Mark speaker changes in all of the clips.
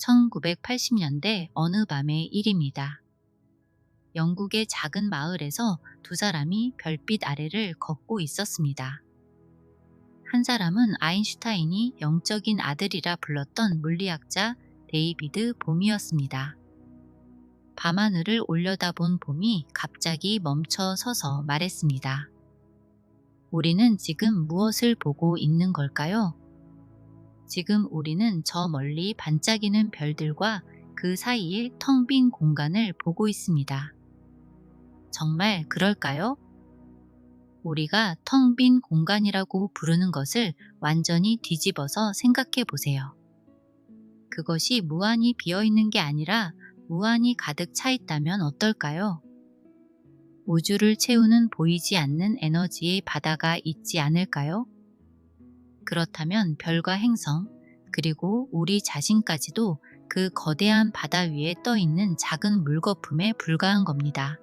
Speaker 1: 1980년대 어느 밤의 일입니다. 영국의 작은 마을에서 두 사람이 별빛 아래를 걷고 있었습니다. 한 사람은 아인슈타인이 영적인 아들이라 불렀던 물리학자 데이비드 봄이었습니다. 밤하늘을 올려다본 봄이 갑자기 멈춰 서서 말했습니다. 우리는 지금 무엇을 보고 있는 걸까요? 지금 우리는 저 멀리 반짝이는 별들과 그 사이에 텅 빈 공간을 보고 있습니다. 정말 그럴까요? 우리가 텅 빈 공간이라고 부르는 것을 완전히 뒤집어서 생각해 보세요. 그것이 무한히 비어 있는 게 아니라 무한히 가득 차 있다면 어떨까요? 우주를 채우는 보이지 않는 에너지의 바다가 있지 않을까요? 그렇다면 별과 행성, 그리고 우리 자신까지도 그 거대한 바다 위에 떠 있는 작은 물거품에 불과한 겁니다.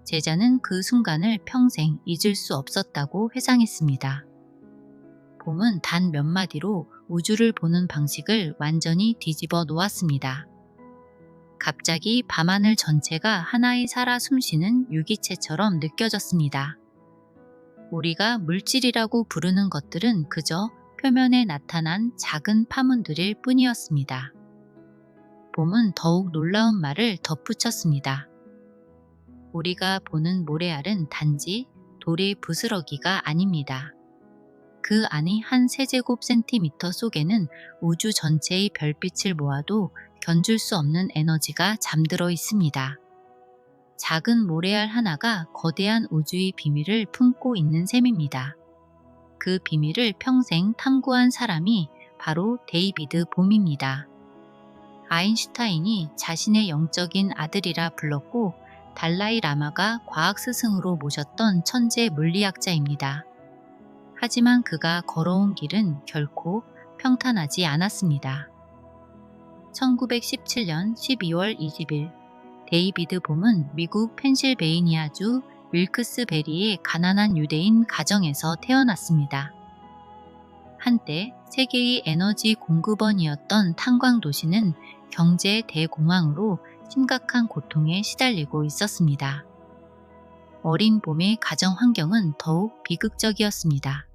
Speaker 1: 제자는 그 순간을 평생 잊을 수 없었다고 회상했습니다. 봄은 단 몇 마디로 우주를 보는 방식을 완전히 뒤집어 놓았습니다. 갑자기 밤하늘 전체가 하나의 살아 숨쉬는 유기체처럼 느껴졌습니다. 우리가 물질이라고 부르는 것들은 그저 표면에 나타난 작은 파문들일 뿐이었습니다. 봄은 더욱 놀라운 말을 덧붙였습니다. 우리가 보는 모래알은 단지 돌의 부스러기가 아닙니다. 그 안의 한 세제곱센티미터 속에는 우주 전체의 별빛을 모아도 견줄 수 없는 에너지가 잠들어 있습니다. 작은 모래알 하나가 거대한 우주의 비밀을 품고 있는 셈입니다. 그 비밀을 평생 탐구한 사람이 바로 데이비드 봄입니다. 아인슈타인이 자신의 영적인 아들이라 불렀고 달라이 라마가 과학 스승으로 모셨던 천재 물리학자입니다. 하지만 그가 걸어온 길은 결코 평탄하지 않았습니다. 1917년 12월 20일 데이비드 봄은 미국 펜실베이니아주 윌크스베리의 가난한 유대인 가정에서 태어났습니다. 한때 세계의 에너지 공급원이었던 탄광 도시는 경제 대공황으로 심각한 고통에 시달리고 있었습니다. 어린 봄의 가정 환경은 더욱 비극적이었습니다.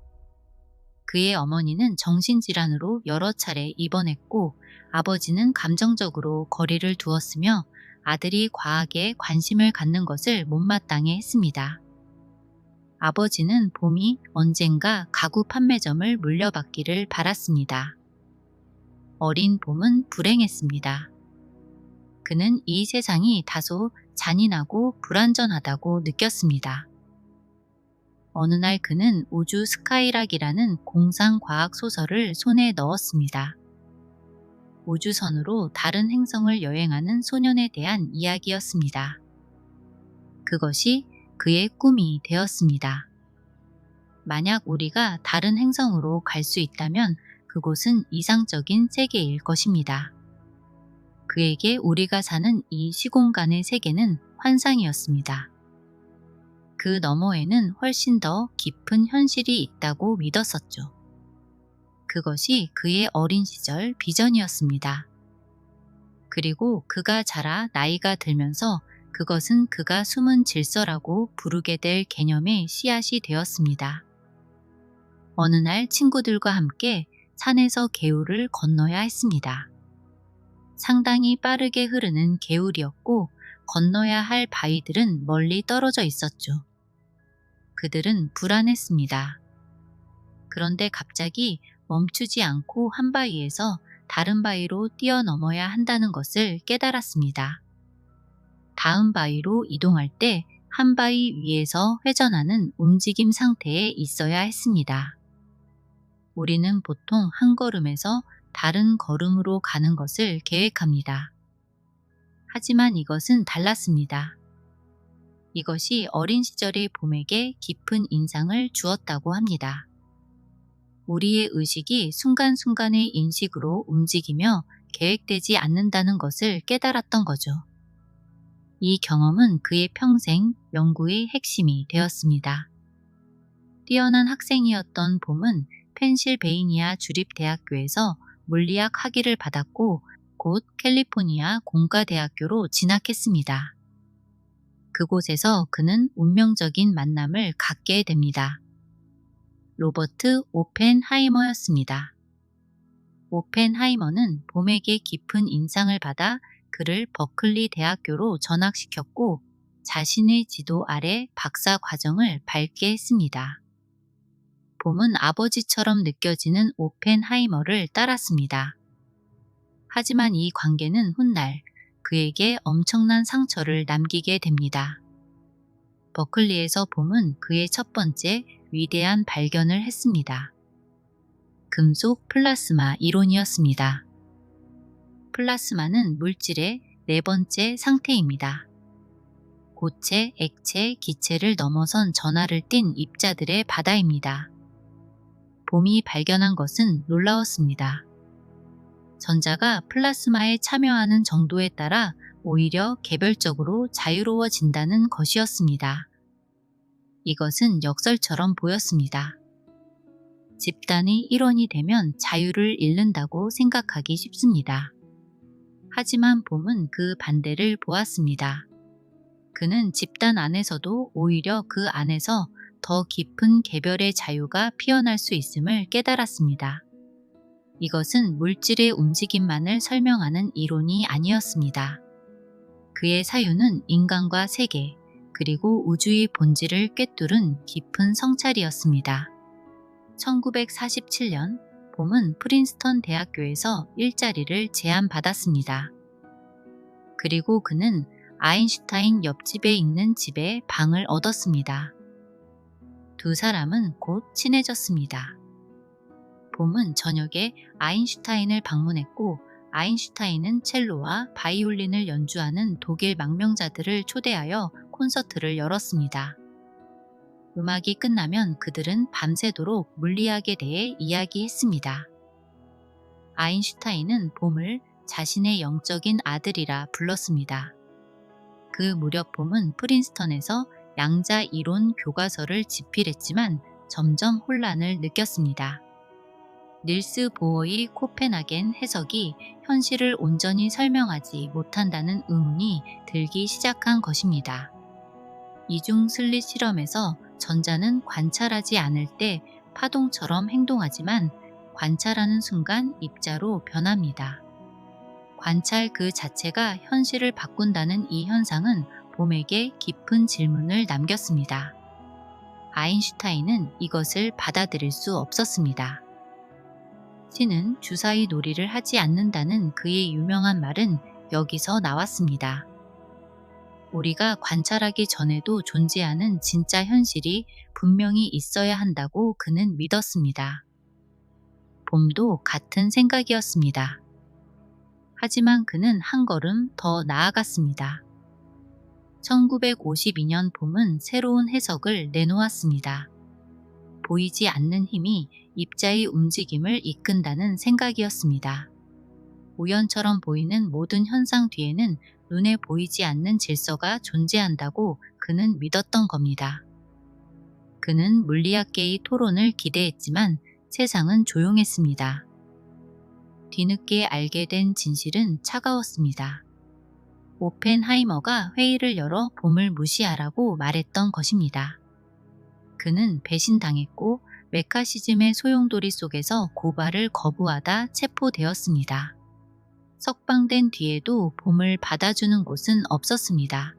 Speaker 1: 그의 어머니는 정신질환으로 여러 차례 입원했고 아버지는 감정적으로 거리를 두었으며 아들이 과학에 관심을 갖는 것을 못마땅해 했습니다. 아버지는 봄이 언젠가 가구 판매점을 물려받기를 바랐습니다. 어린 봄은 불행했습니다. 그는 이 세상이 다소 잔인하고 불완전하다고 느꼈습니다. 어느 날 그는 우주 스카이락이라는 공상과학 소설을 손에 넣었습니다. 우주선으로 다른 행성을 여행하는 소년에 대한 이야기였습니다. 그것이 그의 꿈이 되었습니다. 만약 우리가 다른 행성으로 갈 수 있다면 그곳은 이상적인 세계일 것입니다. 그에게 우리가 사는 이 시공간의 세계는 환상이었습니다. 그 너머에는 훨씬 더 깊은 현실이 있다고 믿었었죠. 그것이 그의 어린 시절 비전이었습니다. 그리고 그가 자라 나이가 들면서 그것은 그가 숨은 질서라고 부르게 될 개념의 씨앗이 되었습니다. 어느 날 친구들과 함께 산에서 개울을 건너야 했습니다. 상당히 빠르게 흐르는 개울이었고 건너야 할 바위들은 멀리 떨어져 있었죠. 그들은 불안했습니다. 그런데 갑자기 멈추지 않고 한 바위에서 다른 바위로 뛰어넘어야 한다는 것을 깨달았습니다. 다음 바위로 이동할 때 한 바위 위에서 회전하는 움직임 상태에 있어야 했습니다. 우리는 보통 한 걸음에서 다른 걸음으로 가는 것을 계획합니다. 하지만 이것은 달랐습니다. 이것이 어린 시절의 봄에게 깊은 인상을 주었다고 합니다. 우리의 의식이 순간순간의 인식으로 움직이며 계획되지 않는다는 것을 깨달았던 거죠. 이 경험은 그의 평생 연구의 핵심이 되었습니다. 뛰어난 학생이었던 봄은 펜실베이니아 주립대학교에서 물리학 학위를 받았고 곧 캘리포니아 공과대학교로 진학했습니다. 그곳에서 그는 운명적인 만남을 갖게 됩니다. 로버트 오펜하이머였습니다. 오펜하이머는 봄에게 깊은 인상을 받아 그를 버클리 대학교로 전학시켰고 자신의 지도 아래 박사 과정을 밟게 했습니다. 봄은 아버지처럼 느껴지는 오펜하이머를 따랐습니다. 하지만 이 관계는 훗날 그에게 엄청난 상처를 남기게 됩니다. 버클리에서 봄은 그의 첫 번째 위대한 발견을 했습니다. 금속 플라스마 이론이었습니다. 플라스마는 물질의 네 번째 상태입니다. 고체, 액체, 기체를 넘어선 전하를 띤 입자들의 바다입니다. 봄이 발견한 것은 놀라웠습니다. 전자가 플라스마에 참여하는 정도에 따라 오히려 개별적으로 자유로워진다는 것이었습니다. 이것은 역설처럼 보였습니다. 집단의 일원이 되면 자유를 잃는다고 생각하기 쉽습니다. 하지만 봄은 그 반대를 보았습니다. 그는 집단 안에서도 오히려 그 안에서 더 깊은 개별의 자유가 피어날 수 있음을 깨달았습니다. 이것은 물질의 움직임만을 설명하는 이론이 아니었습니다. 그의 사유는 인간과 세계, 그리고 우주의 본질을 꿰뚫은 깊은 성찰이었습니다. 1947년 봄은 프린스턴 대학교에서 일자리를 제안받았습니다. 그리고 그는 아인슈타인 옆집에 있는 집에 방을 얻었습니다. 두 사람은 곧 친해졌습니다. 봄은 저녁에 아인슈타인을 방문했고 아인슈타인은 첼로와 바이올린을 연주하는 독일 망명자들을 초대하여 콘서트를 열었습니다. 음악이 끝나면 그들은 밤새도록 물리학에 대해 이야기했습니다. 아인슈타인은 봄을 자신의 영적인 아들이라 불렀습니다. 그 무렵 봄은 프린스턴에서 양자 이론 교과서를 집필했지만 점점 혼란을 느꼈습니다. 닐스 보어의 코펜하겐 해석이 현실을 온전히 설명하지 못한다는 의문이 들기 시작한 것입니다. 이중 슬릿 실험에서 전자는 관찰하지 않을 때 파동처럼 행동하지만 관찰하는 순간 입자로 변합니다. 관찰 그 자체가 현실을 바꾼다는 이 현상은 봄에게 깊은 질문을 남겼습니다. 아인슈타인은 이것을 받아들일 수 없었습니다. 신은 주사위 놀이를 하지 않는다는 그의 유명한 말은 여기서 나왔습니다. 우리가 관찰하기 전에도 존재하는 진짜 현실이 분명히 있어야 한다고 그는 믿었습니다. 봄도 같은 생각이었습니다. 하지만 그는 한 걸음 더 나아갔습니다. 1952년 봄은 새로운 해석을 내놓았습니다. 보이지 않는 힘이 입자의 움직임을 이끈다는 생각이었습니다. 우연처럼 보이는 모든 현상 뒤에는 눈에 보이지 않는 질서가 존재한다고 그는 믿었던 겁니다. 그는 물리학계의 토론을 기대했지만 세상은 조용했습니다. 뒤늦게 알게 된 진실은 차가웠습니다. 오펜하이머가 회의를 열어 봄을 무시하라고 말했던 것입니다. 그는 배신당했고 메카시즘의 소용돌이 속에서 고발을 거부하다 체포되었습니다. 석방된 뒤에도 봄을 받아주는 곳은 없었습니다.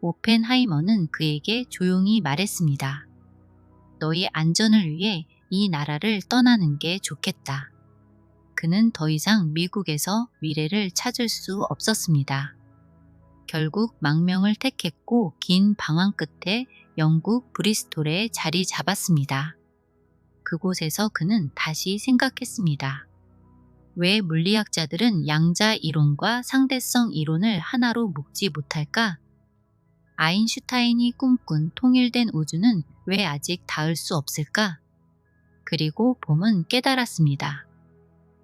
Speaker 1: 오펜하이머는 그에게 조용히 말했습니다. 너의 안전을 위해 이 나라를 떠나는 게 좋겠다. 그는 더 이상 미국에서 미래를 찾을 수 없었습니다. 결국 망명을 택했고 긴 방황 끝에 영국 브리스톨에 자리 잡았습니다. 그곳에서 그는 다시 생각했습니다. 왜 물리학자들은 양자 이론과 상대성 이론을 하나로 묶지 못할까? 아인슈타인이 꿈꾼 통일된 우주는 왜 아직 닿을 수 없을까? 그리고 봄은 깨달았습니다.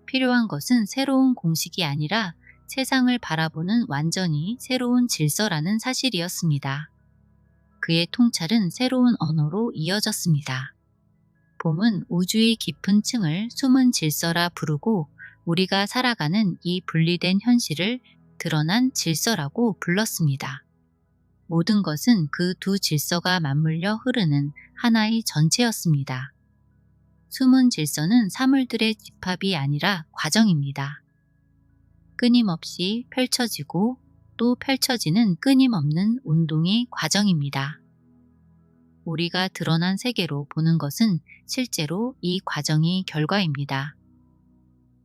Speaker 1: 필요한 것은 새로운 공식이 아니라 세상을 바라보는 완전히 새로운 질서라는 사실이었습니다. 그의 통찰은 새로운 언어로 이어졌습니다. 봄은 우주의 깊은 층을 숨은 질서라 부르고 우리가 살아가는 이 분리된 현실을 드러난 질서라고 불렀습니다. 모든 것은 그 두 질서가 맞물려 흐르는 하나의 전체였습니다. 숨은 질서는 사물들의 집합이 아니라 과정입니다. 끊임없이 펼쳐지고 또 펼쳐지는 끊임없는 운동의 과정입니다. 우리가 드러난 세계로 보는 것은 실제로 이 과정의 결과입니다.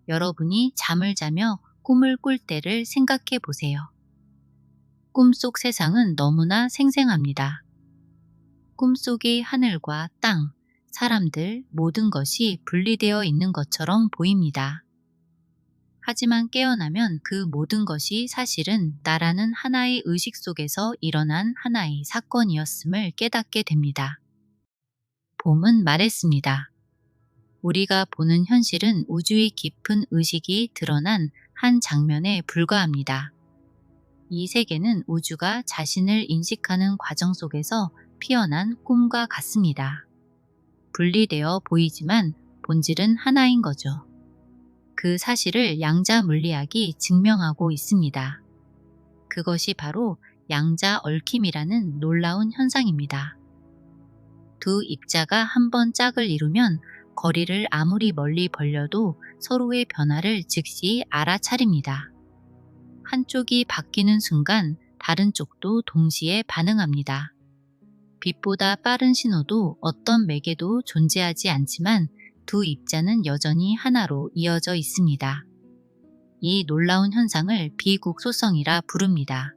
Speaker 1: 여러분이 잠을 자며 꿈을 꿀 때를 생각해 보세요. 꿈속 세상은 너무나 생생합니다. 꿈속의 하늘과 땅, 사람들, 모든 것이 분리되어 있는 것처럼 보입니다. 하지만 깨어나면 그 모든 것이 사실은 나라는 하나의 의식 속에서 일어난 하나의 사건이었음을 깨닫게 됩니다. 봄은 말했습니다. 우리가 보는 현실은 우주의 깊은 의식이 드러난 한 장면에 불과합니다. 이 세계는 우주가 자신을 인식하는 과정 속에서 피어난 꿈과 같습니다. 분리되어 보이지만 본질은 하나인 거죠. 그 사실을 양자 물리학이 증명하고 있습니다. 그것이 바로 양자 얽힘이라는 놀라운 현상입니다. 두 입자가 한번 짝을 이루면 거리를 아무리 멀리 벌려도 서로의 변화를 즉시 알아차립니다. 한쪽이 바뀌는 순간 다른 쪽도 동시에 반응합니다. 빛보다 빠른 신호도 어떤 매개도 존재하지 않지만 두 입자는 여전히 하나로 이어져 있습니다. 이 놀라운 현상을 비국소성이라 부릅니다.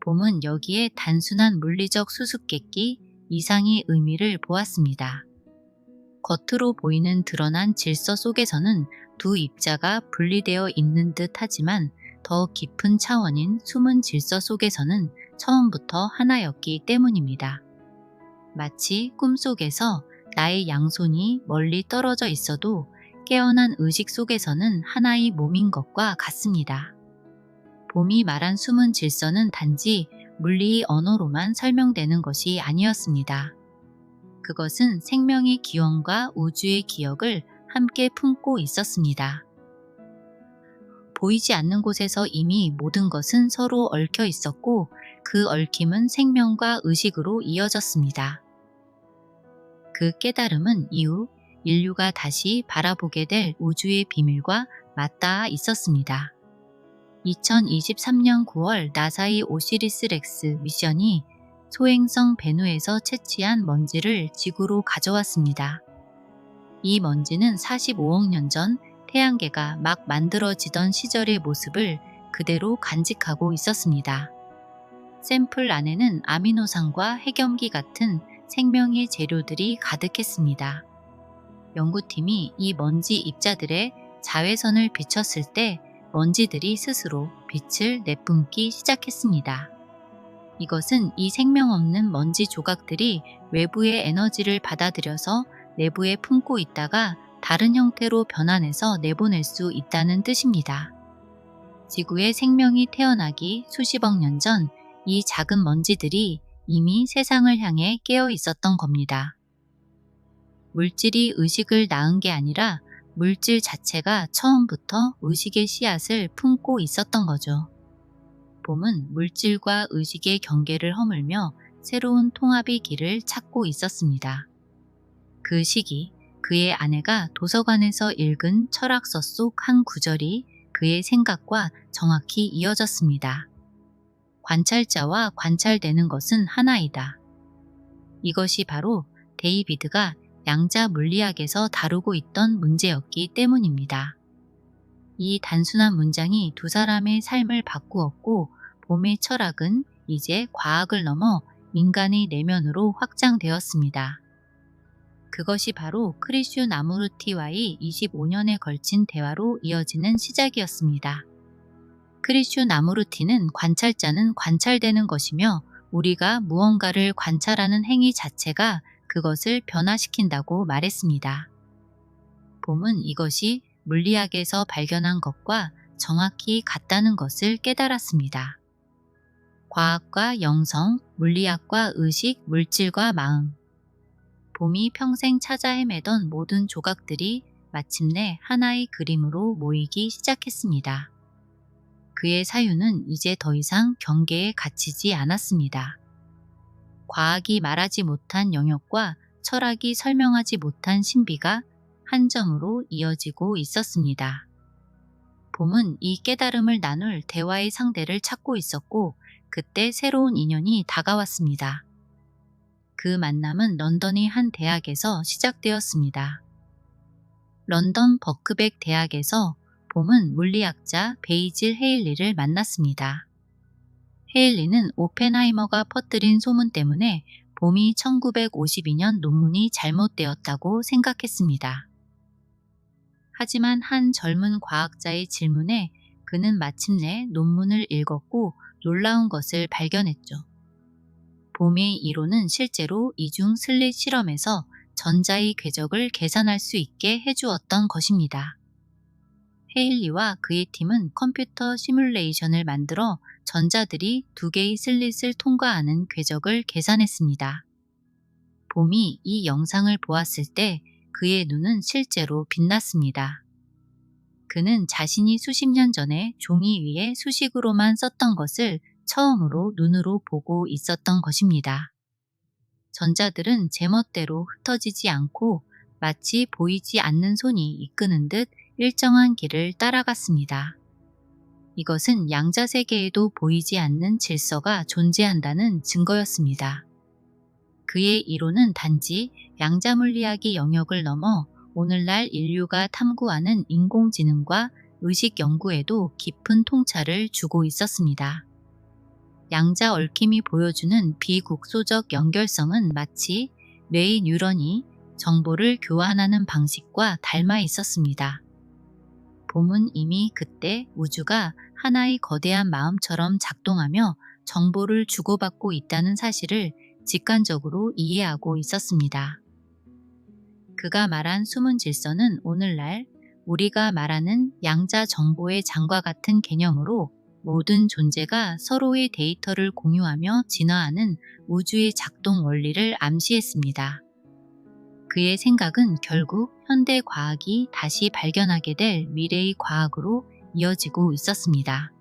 Speaker 1: 봄은 여기에 단순한 물리적 수수께끼 이상의 의미를 보았습니다. 겉으로 보이는 드러난 질서 속에서는 두 입자가 분리되어 있는 듯 하지만 더 깊은 차원인 숨은 질서 속에서는 처음부터 하나였기 때문입니다. 마치 꿈속에서 나의 양손이 멀리 떨어져 있어도 깨어난 의식 속에서는 하나의 몸인 것과 같습니다. 봄이 말한 숨은 질서는 단지 물리의 언어로만 설명되는 것이 아니었습니다. 그것은 생명의 기원과 우주의 기억을 함께 품고 있었습니다. 보이지 않는 곳에서 이미 모든 것은 서로 얽혀 있었고 그 얽힘은 생명과 의식으로 이어졌습니다. 그 깨달음은 이후 인류가 다시 바라보게 될 우주의 비밀과 맞닿아 있었습니다. 2023년 9월 나사의 오시리스 렉스 미션이 소행성 베누에서 채취한 먼지를 지구로 가져왔습니다. 이 먼지는 45억 년 전 태양계가 막 만들어지던 시절의 모습을 그대로 간직하고 있었습니다. 샘플 안에는 아미노산과 핵염기 같은 생명의 재료들이 가득했습니다. 연구팀이 이 먼지 입자들의 자외선을 비췄을 때 먼지들이 스스로 빛을 내뿜기 시작했습니다. 이것은 이 생명 없는 먼지 조각들이 외부의 에너지를 받아들여서 내부에 품고 있다가 다른 형태로 변환해서 내보낼 수 있다는 뜻입니다. 지구의 생명이 태어나기 수십억 년 전 이 작은 먼지들이 이미 세상을 향해 깨어 있었던 겁니다. 물질이 의식을 낳은 게 아니라 물질 자체가 처음부터 의식의 씨앗을 품고 있었던 거죠. 봄은 물질과 의식의 경계를 허물며 새로운 통합의 길을 찾고 있었습니다. 그 시기 그의 아내가 도서관에서 읽은 철학서 속 한 구절이 그의 생각과 정확히 이어졌습니다. 관찰자와 관찰되는 것은 하나이다. 이것이 바로 데이비드가 양자 물리학에서 다루고 있던 문제였기 때문입니다. 이 단순한 문장이 두 사람의 삶을 바꾸었고 봄의 철학은 이제 과학을 넘어 인간의 내면으로 확장되었습니다. 그것이 바로 크리슈 나무르티와의 25년에 걸친 대화로 이어지는 시작이었습니다. 크리슈 나무르티는 관찰자는 관찰되는 것이며 우리가 무언가를 관찰하는 행위 자체가 그것을 변화시킨다고 말했습니다. 봄은 이것이 물리학에서 발견한 것과 정확히 같다는 것을 깨달았습니다. 과학과 영성, 물리학과 의식, 물질과 마음. 봄이 평생 찾아 헤매던 모든 조각들이 마침내 하나의 그림으로 모이기 시작했습니다. 그의 사유는 이제 더 이상 경계에 갇히지 않았습니다. 과학이 말하지 못한 영역과 철학이 설명하지 못한 신비가 한 점으로 이어지고 있었습니다. 봄은 이 깨달음을 나눌 대화의 상대를 찾고 있었고, 그때 새로운 인연이 다가왔습니다. 그 만남은 런던의 한 대학에서 시작되었습니다. 런던 버크백 대학에서 봄은 물리학자 베이질 헤일리를 만났습니다. 헤일리는 오펜하이머가 퍼뜨린 소문 때문에 봄이 1952년 논문이 잘못되었다고 생각했습니다. 하지만 한 젊은 과학자의 질문에 그는 마침내 논문을 읽었고 놀라운 것을 발견했죠. 봄의 이론은 실제로 이중 슬릿 실험에서 전자의 궤적을 계산할 수 있게 해주었던 것입니다. 헤일리와 그의 팀은 컴퓨터 시뮬레이션을 만들어 전자들이 두 개의 슬릿을 통과하는 궤적을 계산했습니다. 봄이 이 영상을 보았을 때 그의 눈은 실제로 빛났습니다. 그는 자신이 수십 년 전에 종이 위에 수식으로만 썼던 것을 처음으로 눈으로 보고 있었던 것입니다. 전자들은 제멋대로 흩어지지 않고 마치 보이지 않는 손이 이끄는 듯 일정한 길을 따라갔습니다. 이것은 양자 세계에도 보이지 않는 질서가 존재한다는 증거였습니다. 그의 이론은 단지 양자 물리학의 영역을 넘어 오늘날 인류가 탐구하는 인공지능과 의식 연구에도 깊은 통찰을 주고 있었습니다. 양자 얽힘이 보여주는 비국소적 연결성은 마치 뇌의 뉴런이 정보를 교환하는 방식과 닮아 있었습니다. 봄은 이미 그때 우주가 하나의 거대한 마음처럼 작동하며 정보를 주고받고 있다는 사실을 직관적으로 이해하고 있었습니다. 그가 말한 숨은 질서는 오늘날 우리가 말하는 양자 정보의 장과 같은 개념으로 모든 존재가 서로의 데이터를 공유하며 진화하는 우주의 작동 원리를 암시했습니다. 그의 생각은 결국 현대 과학이 다시 발견하게 될 미래의 과학으로 이어지고 있었습니다.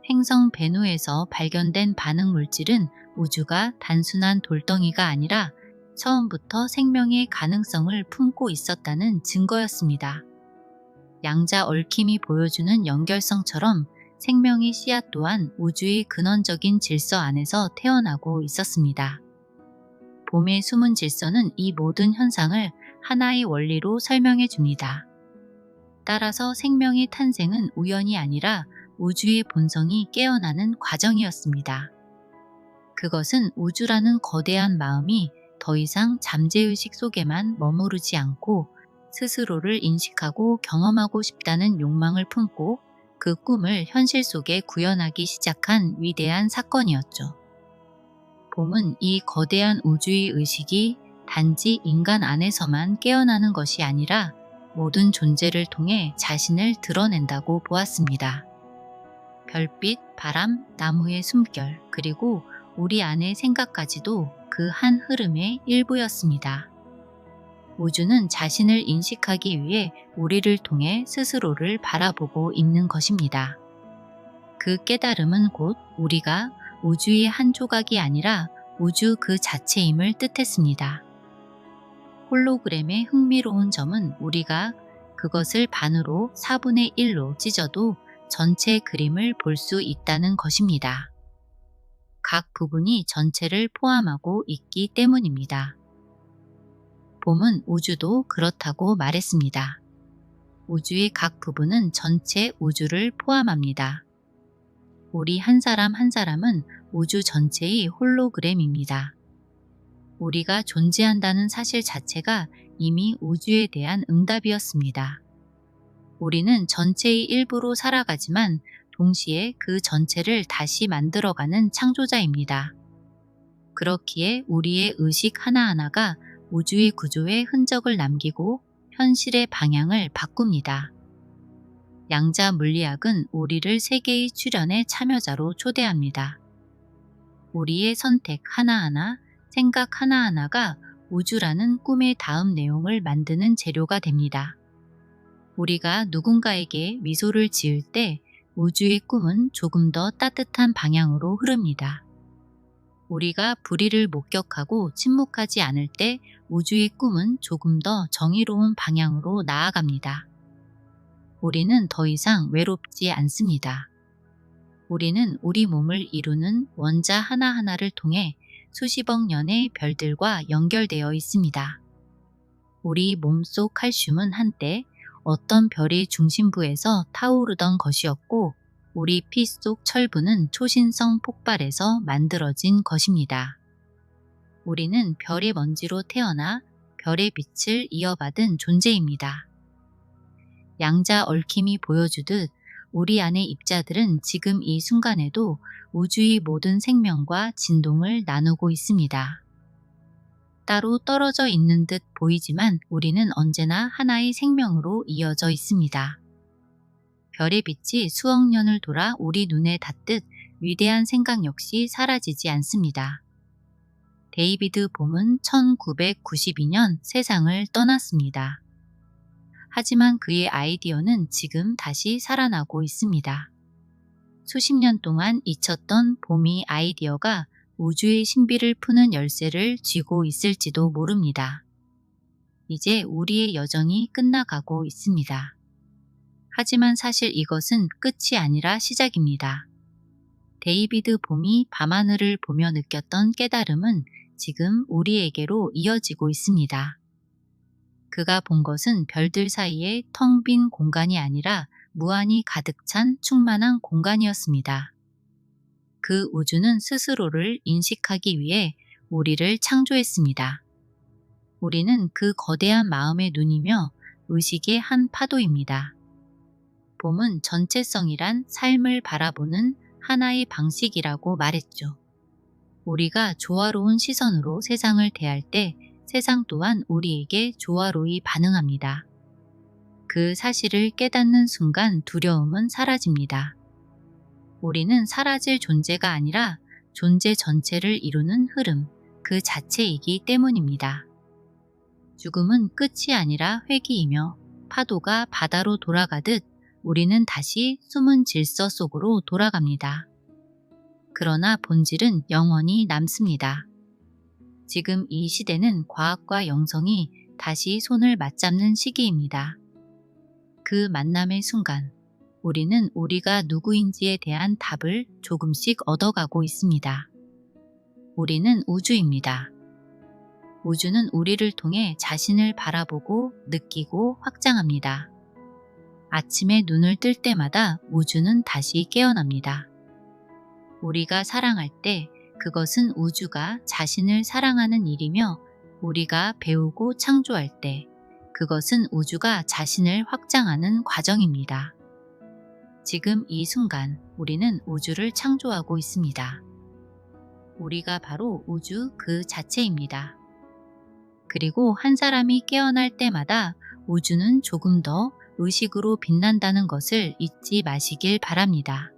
Speaker 1: 행성 베누에서 발견된 반응 물질은 우주가 단순한 돌덩이가 아니라 처음부터 생명의 가능성을 품고 있었다는 증거였습니다. 양자 얽힘이 보여주는 연결성처럼 생명의 씨앗 또한 우주의 근원적인 질서 안에서 태어나고 있었습니다. 봄의 숨은 질서는 이 모든 현상을 하나의 원리로 설명해 줍니다. 따라서 생명의 탄생은 우연이 아니라 우주의 본성이 깨어나는 과정이었습니다. 그것은 우주라는 거대한 마음이 더 이상 잠재의식 속에만 머무르지 않고 스스로를 인식하고 경험하고 싶다는 욕망을 품고 그 꿈을 현실 속에 구현하기 시작한 위대한 사건이었죠. 봄은 이 거대한 우주의 의식이 단지 인간 안에서만 깨어나는 것이 아니라 모든 존재를 통해 자신을 드러낸다고 보았습니다. 별빛, 바람, 나무의 숨결, 그리고 우리 안의 생각까지도 그 한 흐름의 일부였습니다. 우주는 자신을 인식하기 위해 우리를 통해 스스로를 바라보고 있는 것입니다. 그 깨달음은 곧 우리가 우주의 한 조각이 아니라 우주 그 자체임을 뜻했습니다. 홀로그램의 흥미로운 점은 우리가 그것을 반으로 4분의 1로 찢어도 전체 그림을 볼 수 있다는 것입니다. 각 부분이 전체를 포함하고 있기 때문입니다. 봄은 우주도 그렇다고 말했습니다. 우주의 각 부분은 전체 우주를 포함합니다. 우리 한 사람 한 사람은 우주 전체의 홀로그램입니다. 우리가 존재한다는 사실 자체가 이미 우주에 대한 응답이었습니다. 우리는 전체의 일부로 살아가지만 동시에 그 전체를 다시 만들어가는 창조자입니다. 그렇기에 우리의 의식 하나하나가 우주의 구조에 흔적을 남기고 현실의 방향을 바꿉니다. 양자 물리학은 우리를 세계의 출현의 참여자로 초대합니다. 우리의 선택 하나하나, 생각 하나하나가 우주라는 꿈의 다음 내용을 만드는 재료가 됩니다. 우리가 누군가에게 미소를 지을 때 우주의 꿈은 조금 더 따뜻한 방향으로 흐릅니다. 우리가 불의를 목격하고 침묵하지 않을 때 우주의 꿈은 조금 더 정의로운 방향으로 나아갑니다. 우리는 더 이상 외롭지 않습니다. 우리는 우리 몸을 이루는 원자 하나하나를 통해 수십억 년의 별들과 연결되어 있습니다. 우리 몸속 칼슘은 한때 어떤 별의 중심부에서 타오르던 것이었고, 우리 피 속 철분은 초신성 폭발에서 만들어진 것입니다. 우리는 별의 먼지로 태어나 별의 빛을 이어받은 존재입니다. 양자 얽힘이 보여주듯 우리 안의 입자들은 지금 이 순간에도 우주의 모든 생명과 진동을 나누고 있습니다. 따로 떨어져 있는 듯 보이지만 우리는 언제나 하나의 생명으로 이어져 있습니다. 별의 빛이 수억 년을 돌아 우리 눈에 닿듯 위대한 생각 역시 사라지지 않습니다. 데이비드 봄은 1992년 세상을 떠났습니다. 하지만 그의 아이디어는 지금 다시 살아나고 있습니다. 수십 년 동안 잊혔던 봄의 아이디어가 우주의 신비를 푸는 열쇠를 쥐고 있을지도 모릅니다. 이제 우리의 여정이 끝나가고 있습니다. 하지만 사실 이것은 끝이 아니라 시작입니다. 데이비드 봄이 밤하늘을 보며 느꼈던 깨달음은 지금 우리에게로 이어지고 있습니다. 그가 본 것은 별들 사이에 텅 빈 공간이 아니라 무한히 가득 찬 충만한 공간이었습니다. 그 우주는 스스로를 인식하기 위해 우리를 창조했습니다. 우리는 그 거대한 마음의 눈이며 의식의 한 파도입니다. 봄은 전체성이란 삶을 바라보는 하나의 방식이라고 말했죠. 우리가 조화로운 시선으로 세상을 대할 때 세상 또한 우리에게 조화로이 반응합니다. 그 사실을 깨닫는 순간 두려움은 사라집니다. 우리는 사라질 존재가 아니라 존재 전체를 이루는 흐름, 그 자체이기 때문입니다. 죽음은 끝이 아니라 회귀이며 파도가 바다로 돌아가듯 우리는 다시 숨은 질서 속으로 돌아갑니다. 그러나 본질은 영원히 남습니다. 지금 이 시대는 과학과 영성이 다시 손을 맞잡는 시기입니다. 그 만남의 순간, 우리는 우리가 누구인지에 대한 답을 조금씩 얻어가고 있습니다. 우리는 우주입니다. 우주는 우리를 통해 자신을 바라보고 느끼고 확장합니다. 아침에 눈을 뜰 때마다 우주는 다시 깨어납니다. 우리가 사랑할 때 그것은 우주가 자신을 사랑하는 일이며, 우리가 배우고 창조할 때 그것은 우주가 자신을 확장하는 과정입니다. 지금 이 순간 우리는 우주를 창조하고 있습니다. 우리가 바로 우주 그 자체입니다. 그리고 한 사람이 깨어날 때마다 우주는 조금 더 의식으로 빛난다는 것을 잊지 마시길 바랍니다.